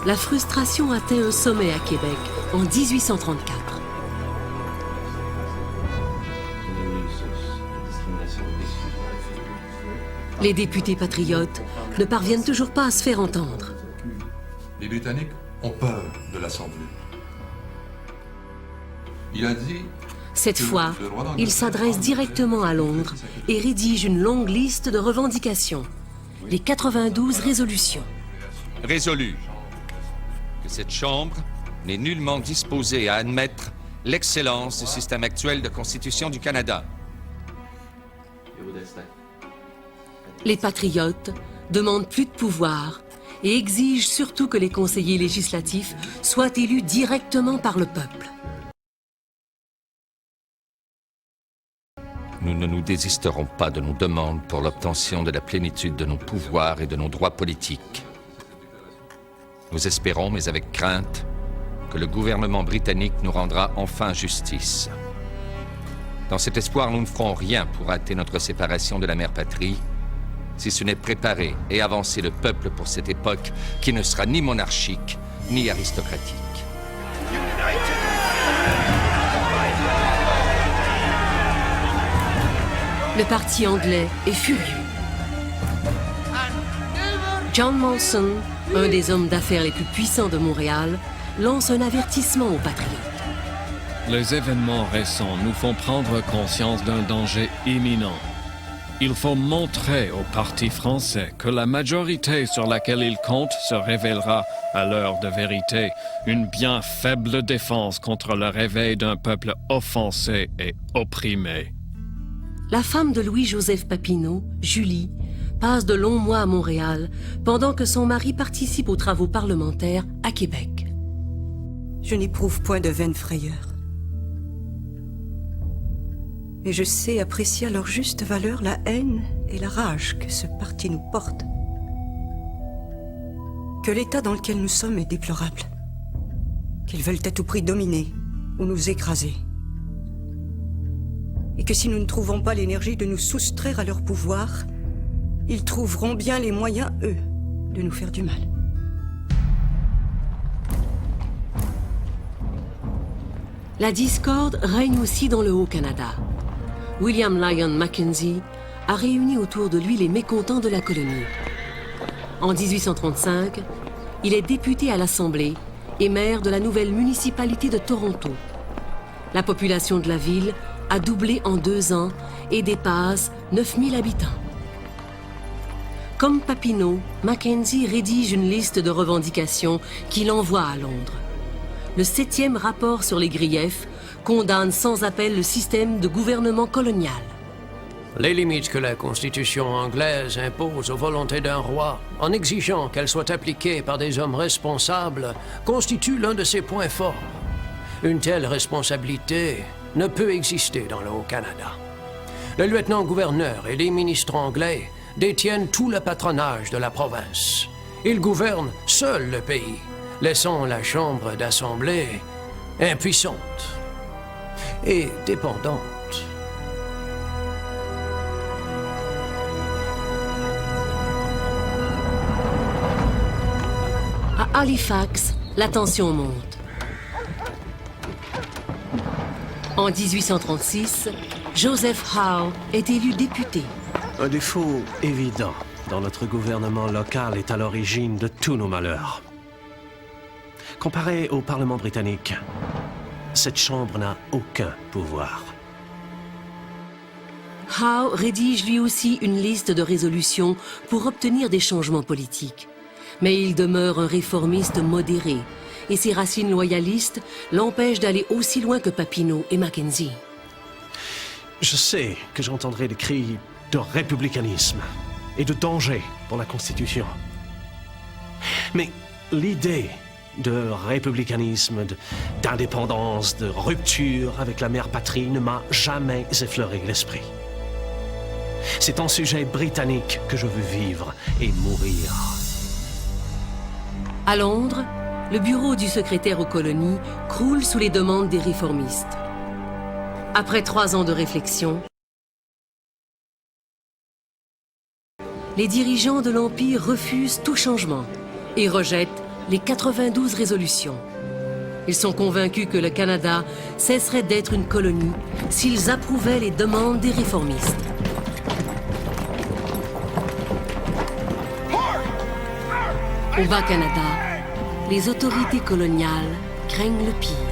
la frustration atteint un sommet à Québec en 1834. Les députés patriotes ne parviennent toujours pas à se faire entendre. Les Britanniques ont peur de l'Assemblée. Il a dit... Cette fois, il s'adresse directement à Londres et rédige une longue liste de revendications. Les 92 résolutions. Résolu que cette Chambre n'est nullement disposée à admettre l'excellence du système actuel de Constitution du Canada. Les patriotes demandent plus de pouvoir et exigent surtout que les conseillers législatifs soient élus directement par le peuple. Nous ne nous désisterons pas de nos demandes pour l'obtention de la plénitude de nos pouvoirs et de nos droits politiques. Nous espérons, mais avec crainte, que le gouvernement britannique nous rendra enfin justice. Dans cet espoir, nous ne ferons rien pour hâter notre séparation de la mère patrie, si ce n'est préparer et avancer le peuple pour cette époque qui ne sera ni monarchique, ni aristocratique. Le parti anglais est furieux. John Molson, un des hommes d'affaires les plus puissants de Montréal, lance un avertissement aux patriotes. Les événements récents nous font prendre conscience d'un danger imminent. Il faut montrer au Parti français que la majorité sur laquelle il compte se révélera, à l'heure de vérité, une bien faible défense contre le réveil d'un peuple offensé et opprimé. La femme de Louis-Joseph Papineau, Julie, passe de longs mois à Montréal pendant que son mari participe aux travaux parlementaires à Québec. Je n'éprouve point de vaine frayeur. Et je sais apprécier à leur juste valeur la haine et la rage que ce parti nous porte. Que l'état dans lequel nous sommes est déplorable. Qu'ils veulent à tout prix dominer ou nous écraser. Et que si nous ne trouvons pas l'énergie de nous soustraire à leur pouvoir, ils trouveront bien les moyens, eux, de nous faire du mal. La discorde règne aussi dans le Haut-Canada. William Lyon Mackenzie a réuni autour de lui les mécontents de la colonie. En 1835, il est député à l'Assemblée et maire de la nouvelle municipalité de Toronto. La population de la ville a doublé en 2 ans et dépasse 9000 habitants. Comme Papineau, Mackenzie rédige une liste de revendications qu'il envoie à Londres. Le 7e rapport sur les griefs condamne sans appel le système de gouvernement colonial. Les limites que la Constitution anglaise impose aux volontés d'un roi, en exigeant qu'elles soient appliquées par des hommes responsables, constituent l'un de ses points forts. Une telle responsabilité ne peut exister dans le Haut-Canada. Le lieutenant-gouverneur et les ministres anglais détiennent tout le patronage de la province. Ils gouvernent seuls le pays, laissant la Chambre d'Assemblée impuissante et dépendante. À Halifax, la tension monte. En 1836, Joseph Howe est élu député. Un défaut évident dans notre gouvernement local est à l'origine de tous nos malheurs. Comparé au Parlement britannique, cette Chambre n'a aucun pouvoir. Howe rédige lui aussi une liste de résolutions pour obtenir des changements politiques. Mais il demeure un réformiste modéré et ses racines loyalistes l'empêchent d'aller aussi loin que Papineau et Mackenzie. Je sais que j'entendrai des cris de républicanisme et de danger pour la Constitution. Mais l'idée de républicanisme, d'indépendance, de rupture avec la mère patrie ne m'a jamais effleuré l'esprit. C'est en sujet britannique que je veux vivre et mourir. À Londres, le bureau du secrétaire aux colonies croule sous les demandes des réformistes. Après 3 ans de réflexion, les dirigeants de l'Empire refusent tout changement et rejettent les 92 résolutions. Ils sont convaincus que le Canada cesserait d'être une colonie s'ils approuvaient les demandes des réformistes. Au Bas-Canada, les autorités coloniales craignent le pire.